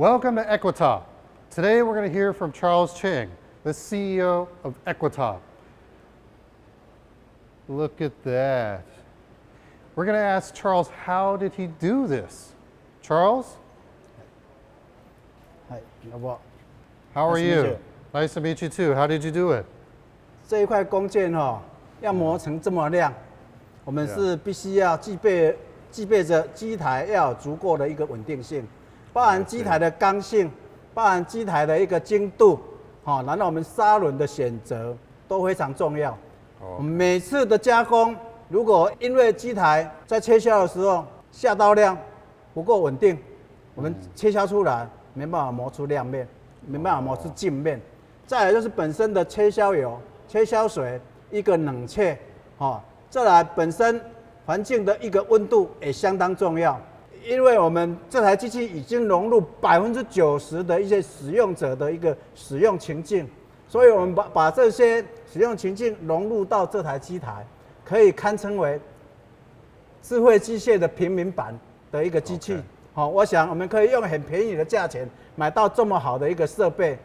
Welcome to Equiptop. Today we're going to hear from Charles Chang, the CEO of Equiptop. Look at that. We're going to ask Charles, how did he do this? Charles? Hi, How are Nice to meet you? you. Nice to meet you too. How did you do it? 这一块弓箭要磨成这么亮，我们是必须要具备着机台要有足够的一个稳定性，包含机台的刚性，包含机台的一个精度，然后我们砂轮的选择都非常重要。我们每次的加工，如果因为机台在切削的时候下刀量不够稳定，我们切削出来没办法磨出亮面，没办法磨出镜面。再来就是本身的切削油、切削水一个冷却，再来本身环境的一个温度也相当重要，因为我们这台机器已经融入90%的一些使用者的一个使用情境，所以我们把这些使用情境融入到这台机台，可以堪称为智慧机械的平民版的一个机器。我想我们可以用很便宜的价钱买到这么好的一个设备。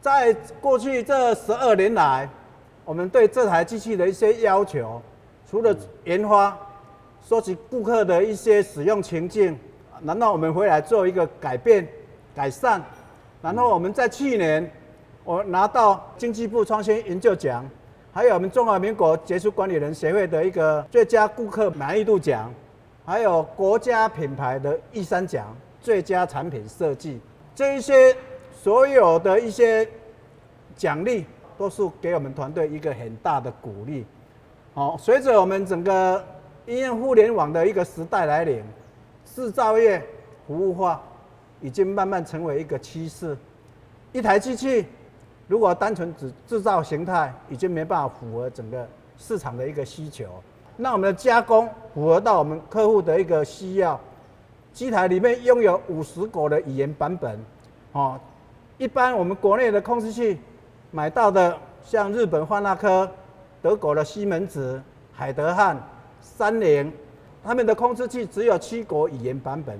在过去这12年来，我们对这台机器的一些要求，除了研发、收集顾客的一些使用情境，然后我们回来做一个改善，然后我们在去年我拿到经济部创新研究奖，还有我们中华民国杰出管理人协会的一个最佳顾客满意度奖，还有国家品牌的E3奖最佳产品设计，这一些所有的一些奖励都是给我们团队一个很大的鼓励。随着我们整个应用互联网的一个时代来临，制造业服务化已经慢慢成为一个趋势。一台机器如果单纯只制造形态，已经没办法符合整个市场的一个需求。那我们的加工符合到我们客户的一个需要，机台里面拥有50个的语言版本。一般我们国内的控制器买到的，像日本汉纳科、德国的西门子、海德汉、三菱，他们的控制器只有7国语言版本，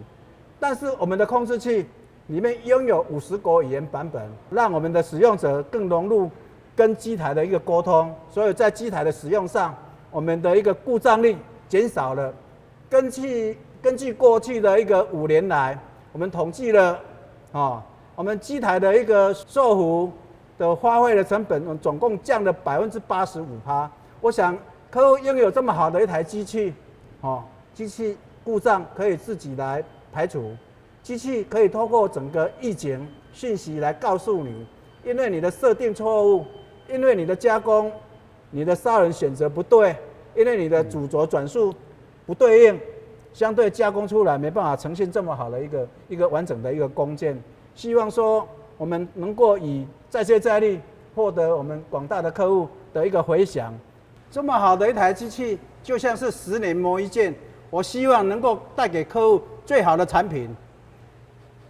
但是我们的控制器里面拥有50国语言版本，让我们的使用者更融入跟机台的一个沟通，所以在机台的使用上，我们的一个故障率减少了。根据过去的一个5年来，我们统计了，我们机台的一个售后的花费的成本，总共降了85%。我想客户拥有这么好的一台机器，机器故障可以自己来排除，机器可以透过整个预警讯息来告诉你，因为你的设定错误，因为你的加工、你的砂轮选择不对，因为你的主轴转速不对应，相对加工出来没办法呈现这么好的一个完整的一个工件。希望说我们能够以再接再厉，获得我们广大的客户的一个回响。这么好的一台机器，就像是10年磨一剑，我希望能够带给客户最好的产品。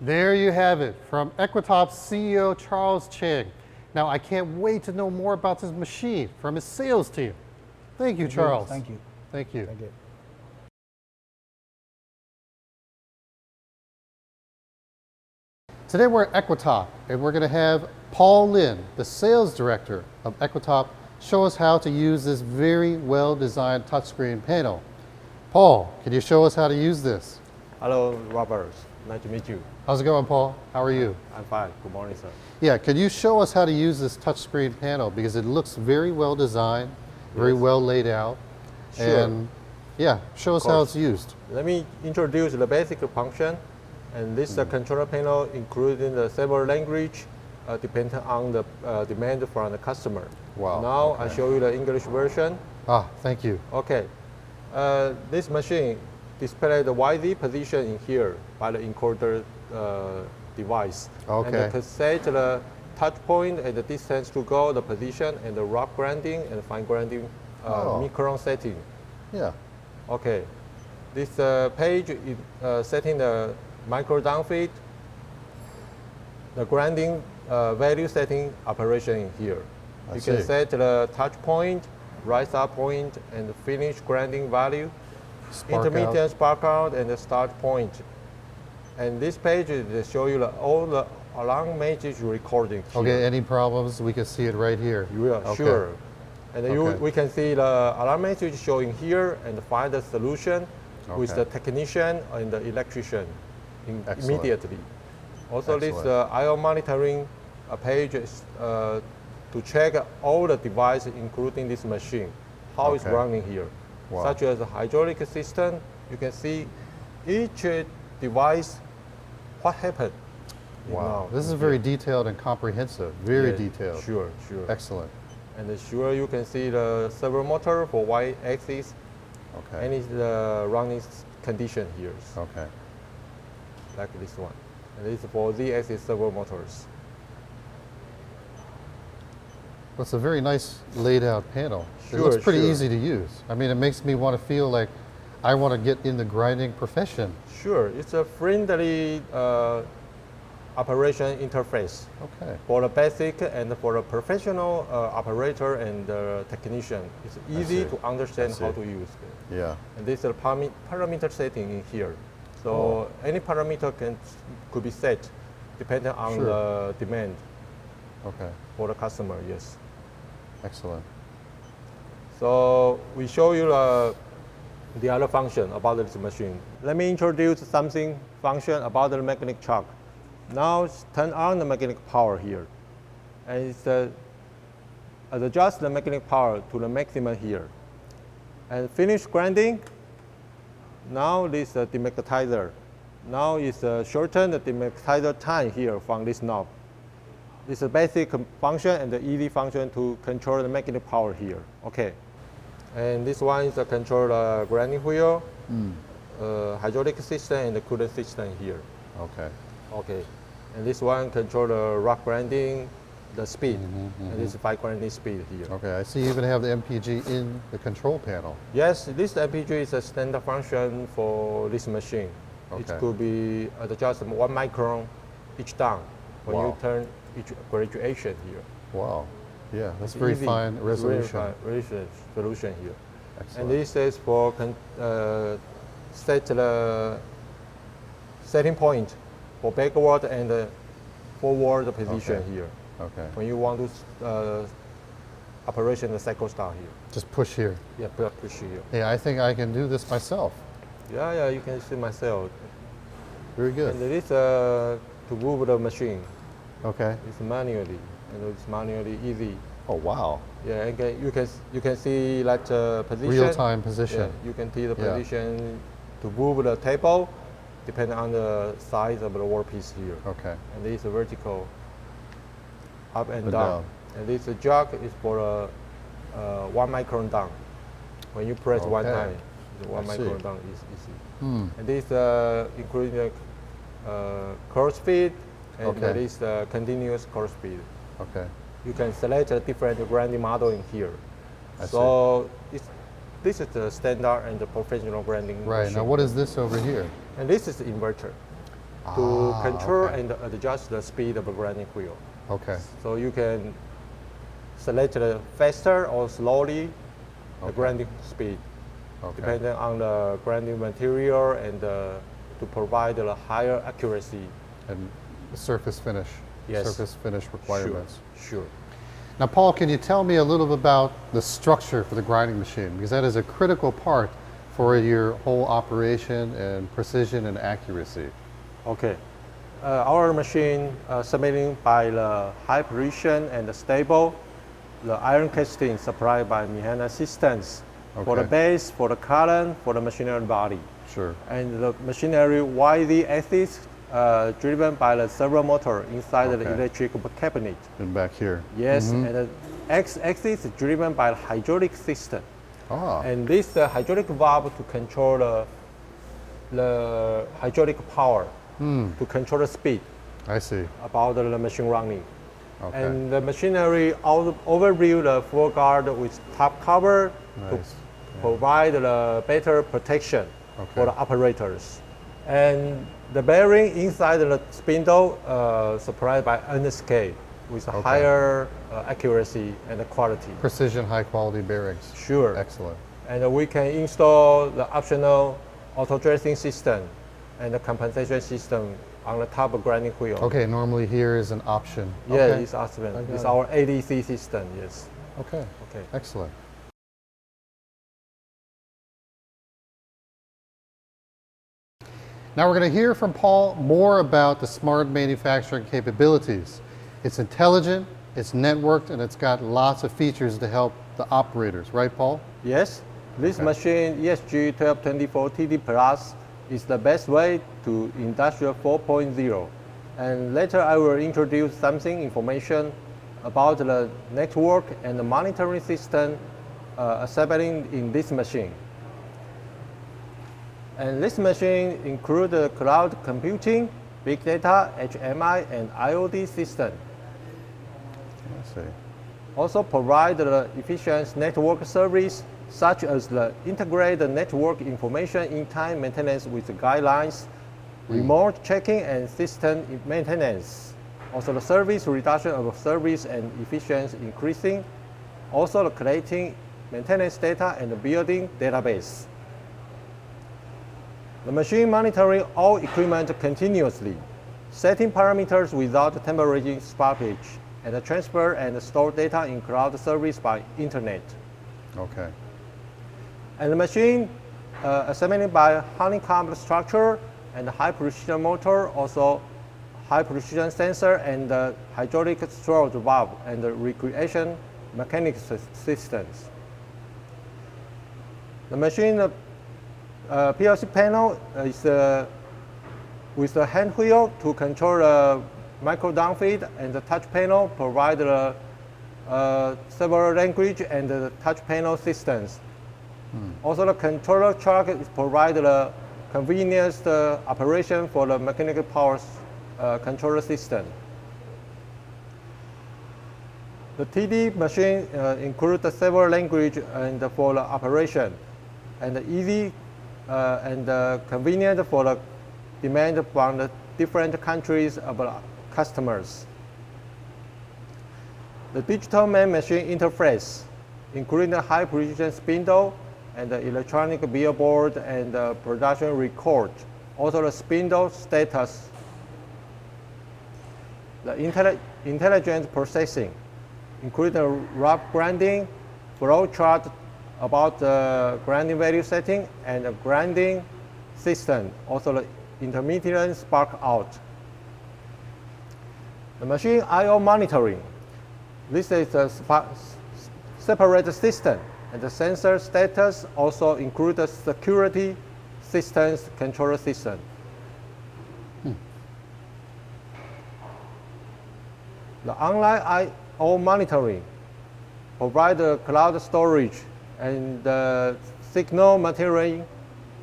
There you have it from Equiptop's CEO Charles Chang. Now I can't wait to know more about this machine from his sales team. Thank you, Charles. Thank you. Thank you. Thank you. Today we're at Equiptop, and we're going to have Paul Lin, the sales director of Equiptop, show us how to use this very well-designed touchscreen panel. Paul, can you show us how to use this? Hello, Robert. Nice to meet you. How's it going, Paul? How are you? I'm fine. Good morning, sir. Yeah, could you show us how to use this touchscreen panel, because it looks very well designed, very well laid out. Sure. And yeah, show us how it's used. Let me introduce the basic function. And this controller panel including the several language depending on the demand from the customer. Wow. Now I show you the English version. Thank you. Okay. This machine displays the YZ position in here by the encoder device. Okay. And it can set the touch point and the distance to go, the position, and the rough grinding and fine grinding micron setting. Yeah. Okay. This page is setting the micro downfeed, the grinding value setting operation in here. You can set the touch point, rise up point, and finish grinding value, intermediate spark out, and the start point. And this page is show you all the alarm message recording. Here. Okay, any problems, we can see it right here. Yeah, Okay. sure. And Okay. we can see the alarm message showing here and find the solution with Okay. the technician and the electrician Excellent. immediately. Also, this Excellent. IO monitoring page is to check all the devices, including this machine, how it's Okay. running here, Wow. such as the hydraulic system. You can see each device, what happened. Wow, this is here. very detailed and comprehensive, very Yes, detailed. Sure, sure. Excellent. And sure, you can see the servo motor for y-axis, Okay. and it's the running condition here, Okay. like this one. And this is for z-axis servo motors. Well, it's a very nice laid out panel. It Sure, looks pretty sure. easy to use. I mean, it makes me want to feel like I want to get in the grinding profession. Sure, it's a friendly operation interface Okay. for the basic and for the professional operator and technician. It's easy see. to understand I how see. to use it. Yeah. And this is a parameter setting in here. So Oh. any parameter could be set depending on Sure. the demand Okay. for the customer, yes. Excellent. So we show you the other function about this machine. Let me introduce something function about the magnetic chuck. Now turn on the magnetic power here. And it's adjust the magnetic power to the maximum here. And finish grinding. Now this demagnetizer. Now it's shorten the demagnetizer time here from this knob. This is a basic function and the easy function to control the magnetic power here. Okay. And this one is the control grinding wheel, hydraulic system, and the coolant system here. Okay. Okay. And this one control the rock grinding, the speed, and this is pipe grinding speed here. Okay. I see you even have the MPG in the control panel. Yes, this MPG is a standard function for this machine. Okay. It could be adjusted 1 micron each down when you Wow. turn each graduation here. Wow. Yeah, that's It's very easy. fine It's very resolution. fine resolution here. Excellent. And this is for set the setting point for backward and forward position Okay. here. Okay. When you want to operation the cycle start here. Just push here. Yeah, push here. Hey, I think I can do this myself. Yeah, you can see myself. Very good. And this to move the machine. Okay. It's manually, and it's manually easy. Oh, wow. Yeah, and you can see that position. Real-time position. Yeah, you can see the Yeah. position to move the table, depending on the size of the workpiece here. Okay. And this is vertical, up and And down. down. And this jog is for 1 micron down. When you press one Okay. time, the 1 I see. micron down is easy. Hmm. And this including the curve speed, and Okay. that is the continuous curve speed. Okay. You can select a different grinding model in here. I So this is the standard and the professional grinding Right. machine. Now, what is this over here? And this is the inverter to Ah, control okay. and adjust the speed of the grinding wheel. Okay. So you can select the faster or slowly the Okay. grinding speed, Okay. depending on the grinding material and to provide a higher accuracy. And the surface finish. Yes. Surface finish requirements. Sure. Now, Paul, can you tell me a little bit about the structure for the grinding machine? Because that is a critical part for your whole operation and precision and accuracy. Okay. Our machine submitting by the high precision and stable, the iron casting supplied by Mihana Systems for the Okay. base, for the column, for the machinery body. Sure. And the machinery YZ axis driven by the servo motor inside the Okay. electric cabinet. And back here. Yes, and the X axis is driven by the hydraulic system. Ah. And this hydraulic valve to control the hydraulic power, to control the speed I see. about the machine running. Okay. And the machinery overview the full guard with top cover to Nice. provide the better protection Okay. for the operators. And the bearing inside the spindle supplied by NSK with a Okay. higher accuracy and quality. Precision, high quality bearings. Sure. Excellent. And we can install the optional auto dressing system and the compensation system on the top grinding wheel. Okay, normally here is an option. Yeah, Okay. it's awesome. got It's it. our ADC system, yes. Okay, Okay. excellent. Now we're going to hear from Paul more about the smart manufacturing capabilities. It's intelligent, it's networked, and it's got lots of features to help the operators, right, Paul? Yes, this Okay. machine ESG 1224 TD Plus is the best way to Industrial 4.0. And later I will introduce something information about the network and the monitoring system assembling in this machine. And this machine includes cloud computing, big data, HMI, and IoT system. Let's see. Also provide the efficient network service such as the integrated network information in time maintenance with guidelines, remote checking and system maintenance. Also the service reduction of service and efficiency increasing. Also the collecting maintenance data and building database. The machine monitoring all equipment continuously, setting parameters without temperature stoppage, and transfer and store data in cloud service by internet. Okay. And the machine assembled by honeycomb structure and high precision motor, also high precision sensor and hydraulic storage valve and the recreation mechanics systems. The machine PLC panel is with a hand wheel to control the micro downfeed, and the touch panel provide several language and the touch panel systems. Also, the controller truck is provide the convenience operation for the mechanical power controller system. The TD machine includes several language and for the operation, and easy and convenient for the demand from the different countries of customers. The digital man machine interface, including the high precision spindle and the electronic billboard and the production record, also the spindle status, the intelligent processing, including the rough grinding, flow chart about the grinding value setting, and the grinding system, also the intermittent spark out. The machine I/O monitoring. This is a separate system, and the sensor status also includes the security systems controller system. The online I/O monitoring provides the cloud storage and the signal monitoring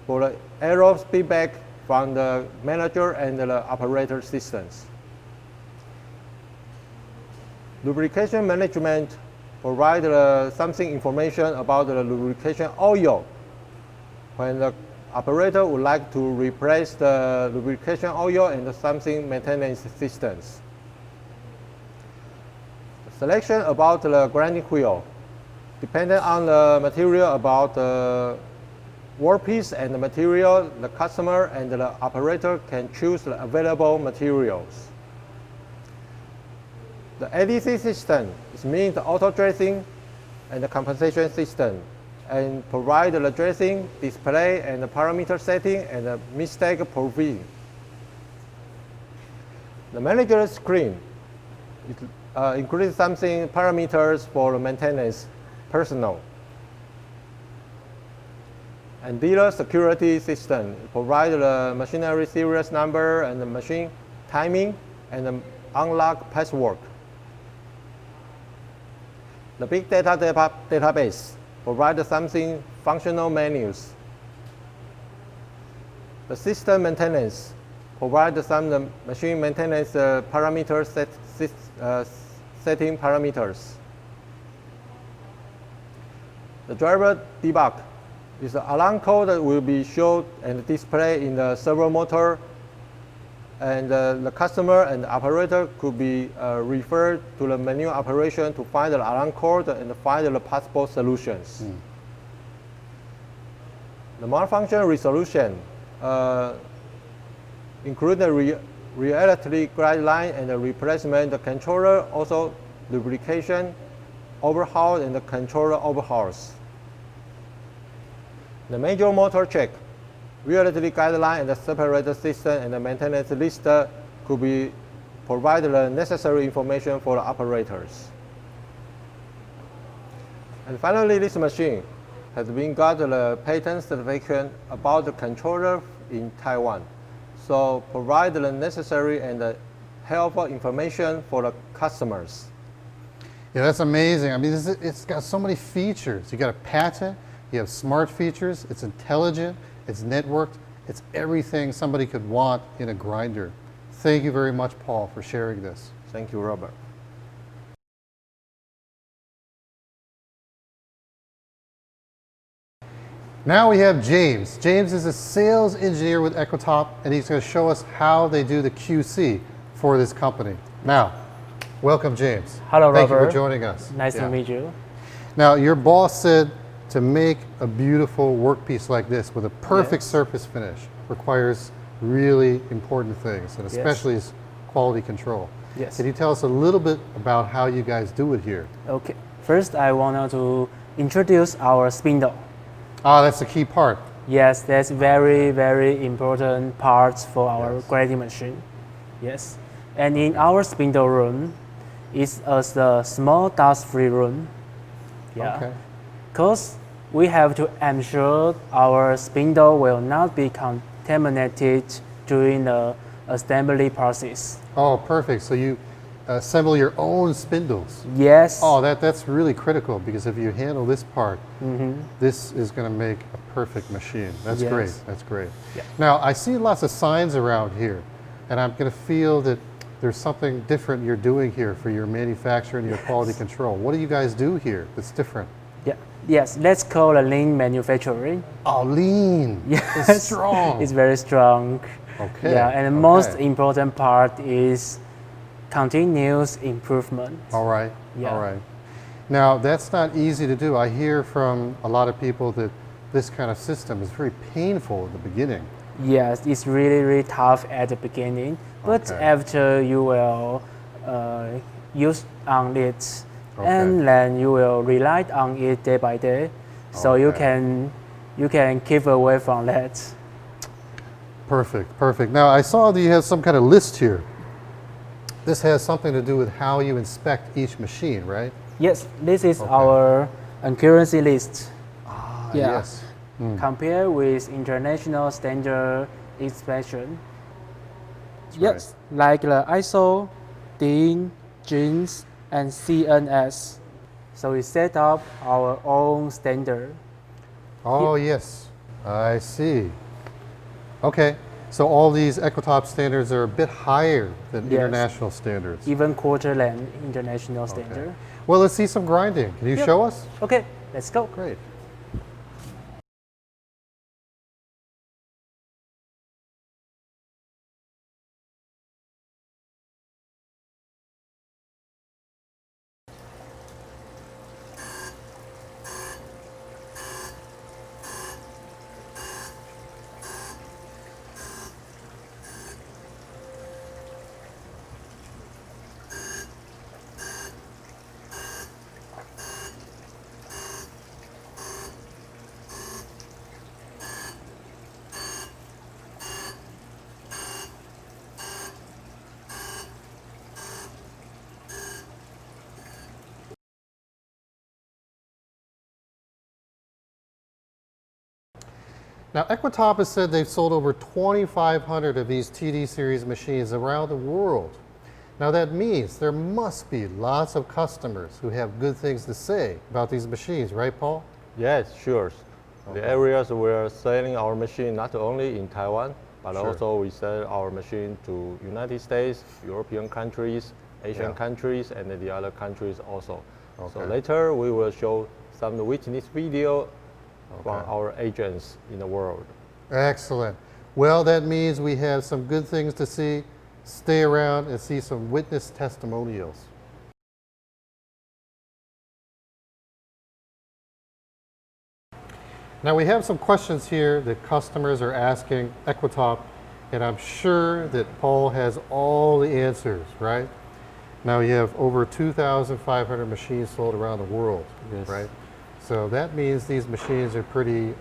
for the error feedback from the manager and the operator systems. Lubrication management provides something information about the lubrication oil. When the operator would like to replace the lubrication oil and something maintenance systems. Selection about the grinding wheel. Depending on the material about the workpiece and the material, the customer and the operator can choose the available materials. The ADC system is means the auto dressing and the compensation system, and provide the dressing, display, and the parameter setting and the mistake proofing. The manager screen includes something parameters for maintenance personnel. And dealer security system provide the machinery serial number and the machine timing and the unlock password. The big data database provides something functional menus. The system maintenance provides some machine maintenance parameter setting parameters. The driver debug is the alarm code that will be shown and displayed in the servo motor, and the customer and the operator could be referred to the menu operation to find the alarm code and find the possible solutions. The malfunction resolution include the reality guide line and the replacement the controller, also lubrication, overhaul, and the controller overhauls. The major motor check, reality guideline and the separator system and the maintenance list could be provide the necessary information for the operators. And finally, this machine has been got the patent certification about the controller in Taiwan. So provide the necessary and helpful information for the customers. Yeah, that's amazing. I mean, it's got so many features. You got a patent, you have smart features, it's intelligent, it's networked, it's everything somebody could want in a grinder. Thank you very much, Paul, for sharing this. Thank you, Robert. Now we have James. James is a sales engineer with Equiptop, and he's going to show us how they do the QC for this company. Now, welcome, James. Hello, Thank you Robert. for joining us. Nice to meet you. Now, your boss said to make a beautiful workpiece like this with a perfect surface finish requires really important things, and especially is quality control. Yes. Can you tell us a little bit about how you guys do it here? Okay. First, I want to introduce our spindle. Ah, that's the key part. Yes, that's very, very important parts for our Yes. grinding machine. Yes. And in our spindle room, it's a small dust-free room. Yeah. Okay. Because we have to ensure our spindle will not be contaminated during the assembly process. Oh, perfect. So you assemble your own spindles. Yes. Oh, that's really critical, because if you handle this part, this is going to make a perfect machine. That's Yes. great. That's great. Yeah. Now, I see lots of signs around here, and I'm going to feel that there's something different you're doing here for your manufacturing and your quality control. What do you guys do here that's different? Yeah. Yes, let's call it lean manufacturing. Oh, lean. Yes. It's strong. It's very strong. Okay. Yeah, and the most important part is continuous improvement. All right. Yeah. All right. Now, that's not easy to do. I hear from a lot of people that this kind of system is very painful in the beginning. Yes, it's really, really tough at the beginning, but Okay. after you will use on it, and then you will rely on it day by day, so you Okay. can keep away from that. Perfect, perfect. Now, I saw that you have some kind of list here. This has something to do with how you inspect each machine, right? Yes, this is Okay. our accuracy list. Ah, Yeah. yes. Compare with international standard inspection. Yes, like the ISO, DIN, JINS, and CNS. So we set up our own standard. Oh, yes. I see. Okay. So all these Equiptop standards are a bit higher than Yes. international standards. Even quarter than international standard. Okay. Well, let's see some grinding. Can you Yep. show us? Okay, let's go. Great. Now, Equiptop has said they've sold over 2,500 of these TD series machines around the world. Now, that means there must be lots of customers who have good things to say about these machines, right, Paul? Yes, sure. The areas we're selling our machine not only in Taiwan, but Sure. also we sell our machine to United States, European countries, Asian Yeah. countries, and the other countries also. So Okay. later we will show some witness video from Okay. our agents in the world. Excellent. Well, that means we have some good things to see. Stay around and see some witness testimonials. Now, we have some questions here that customers are asking Equiptop. And I'm sure that Paul has all the answers, right? Now you have over 2,500 machines sold around the world, Yes. right? So that means these machines are pretty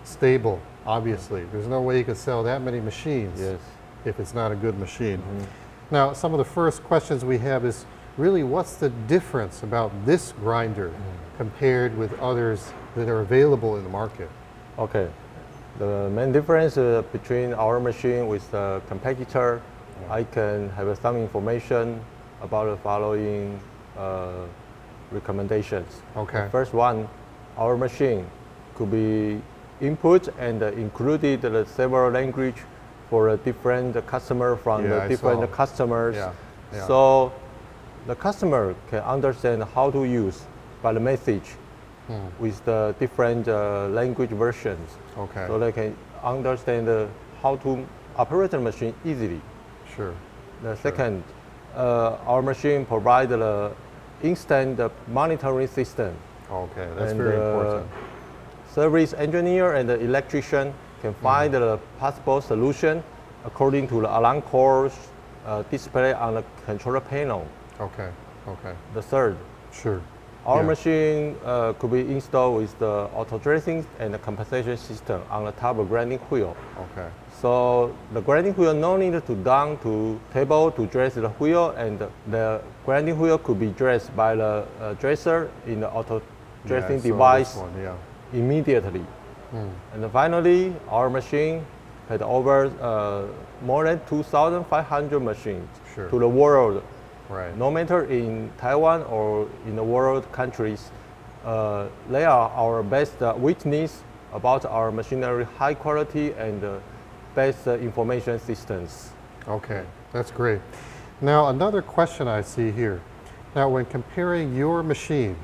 stable, obviously. There's no way you can sell that many machines Yes. if it's not a good machine. Now, some of the first questions we have is really what's the difference about this grinder compared with others that are available in the market? Okay. The main difference between our machine with the competitor, I can have some information about the following recommendations. Okay. The first one, our machine could be input and included the several language for a different customer from Yeah, the I different saw. customers. Yeah, yeah. So the customer can understand how to use by the message with the different language versions. Okay. So they can understand how to operate the machine easily. Sure. The second, our machine provides the instant monitoring system. Okay, that's And, very important. Service engineer and the electrician can find the possible solution according to the alarm codes display on the controller panel. Okay, okay, The third, sure. our Yeah. machine could be installed with the auto dressing and the compensation system on the top of grinding wheel. Okay, So the grinding wheel no need to down to table to dress the wheel, and the grinding wheel could be dressed by the dresser in the auto dressing yeah, I saw device this one, yeah. immediately. And finally, our machine had over more than 2,500 machines Sure. to the world. Right. No matter in Taiwan or in the world countries, they are our best witness about our machinery high quality and best information systems. Okay, that's great. Now, another question I see here. Now, when comparing your machine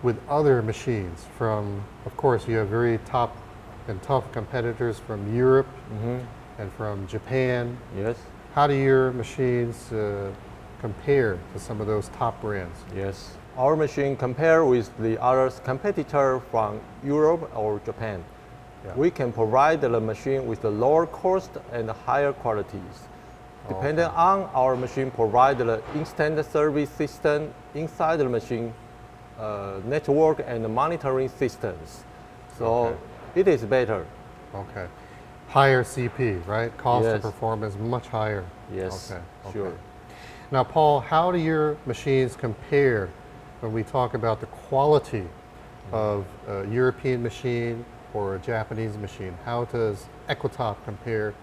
with other machines from, of course, you have very top and tough competitors from Europe and from Japan. Yes, How do your machines compare to some of those top brands? yes. Our machine compare with the other competitor from Europe or Japan. Yeah. We can provide the machine with the lower cost and higher qualities. Depending on our machine provide the instant service system inside the machine, network and monitoring systems. So Okay. it is better. Okay. Higher CP, right? Cost to Yes. performance much higher. Yes, Okay, sure. okay. Now, Paul, how do your machines compare when we talk about the quality of a European machine or a Japanese machine? How does Equitop compare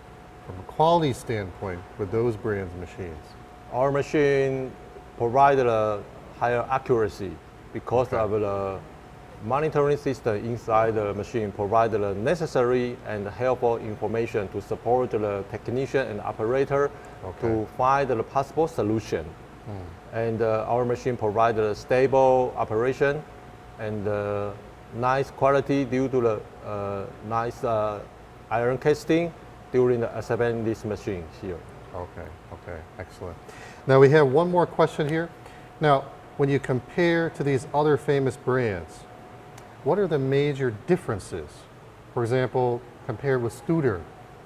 from a quality standpoint with those brands' machines? Our machine provide a higher accuracy because Okay. of the monitoring system inside the machine provide the necessary and helpful information to support the technician and operator Okay. to find the possible solution. And our machine provide a stable operation and nice quality due to the nice iron casting during the assembling this machine here. Okay, okay, excellent. Now we have one more question here. Now, when you compare to these other famous brands, what are the major differences? For example, compared with Studer,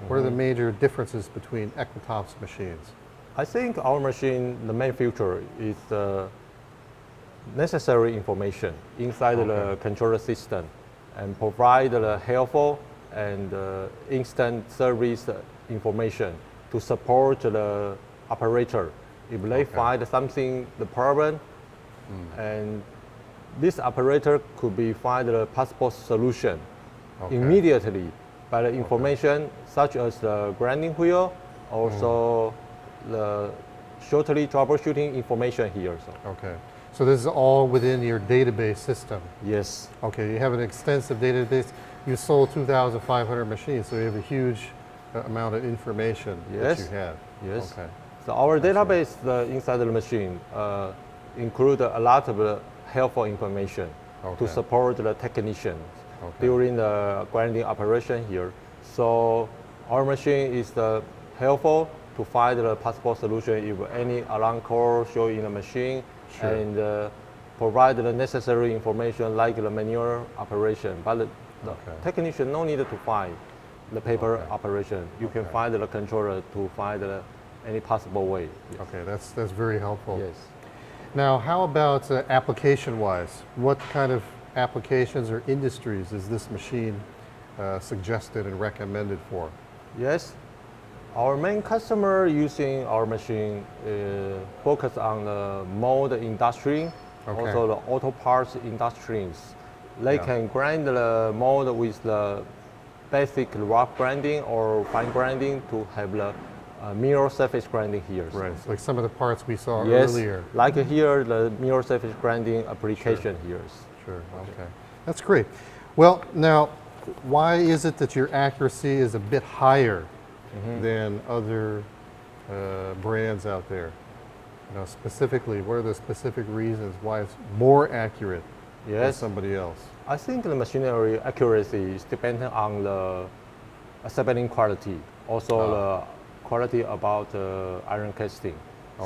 what are the major differences between Equitop's machines? I think our machine, the main feature is necessary information inside the Okay. controller system and provide the helpful and instant service information to support the operator. If they find something, the problem, and this operator could be find a possible solution Okay. immediately by the information such as the grinding wheel, also the shortly troubleshooting information here. So. Okay, so this is all within your database system. Yes, Okay, you have an extensive database. You sold 2,500 machines, so you have a huge amount of information that you Yes. have. yes. Okay, So our database inside the machine include a lot of helpful information Okay. to support the technicians Okay. during the grinding operation here. So our machine is helpful to find the possible solution if any alarm call show in the machine, Sure. and provide the necessary information like the manual operation. But the Okay. technician no need to find. the paper Okay. operation. You can Okay. find the controller to find any possible way. Yes. Okay, that's very helpful. Yes. Now, how about application-wise? What kind of applications or industries is this machine suggested and recommended for? Yes. Our main customer using our machine focus on the mold industry, Okay. also the auto parts industries. They Yeah. can grind the mold with the basic rough grinding or fine grinding to have the mirror surface grinding here. Right, it's like some of the parts we saw Yes, earlier. like here, the mirror surface grinding application here. Sure, okay. That's great. Well, now, why is it that your accuracy is a bit higher than other brands out there? You know, specifically, what are the specific reasons why it's more accurate than Yes, somebody else? I think the machinery accuracy is dependent on the assembling quality, also the quality about iron casting.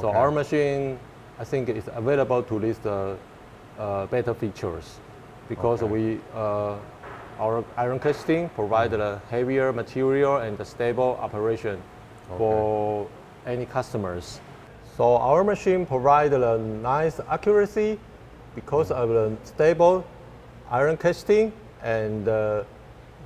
So Okay. our machine, I think, is available to list better features because Okay. our iron casting provide a heavier material and a stable operation for any customers. So our machine provide a nice accuracy because of the stable iron casting and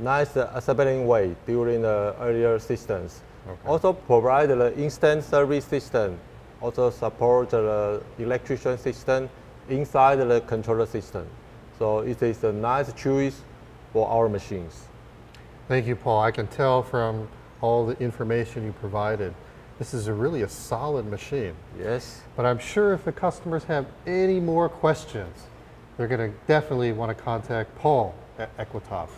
nice assembling way during the earlier systems. Okay. Also provide the instant service system. Also support the electrician system inside the controller system. So it is a nice choice for our machines. Thank you, Paul. I can tell from all the information you provided, this is really a solid machine. Yes. But I'm sure if the customers have any more questions, they're going to definitely want to contact Paul at Equitop.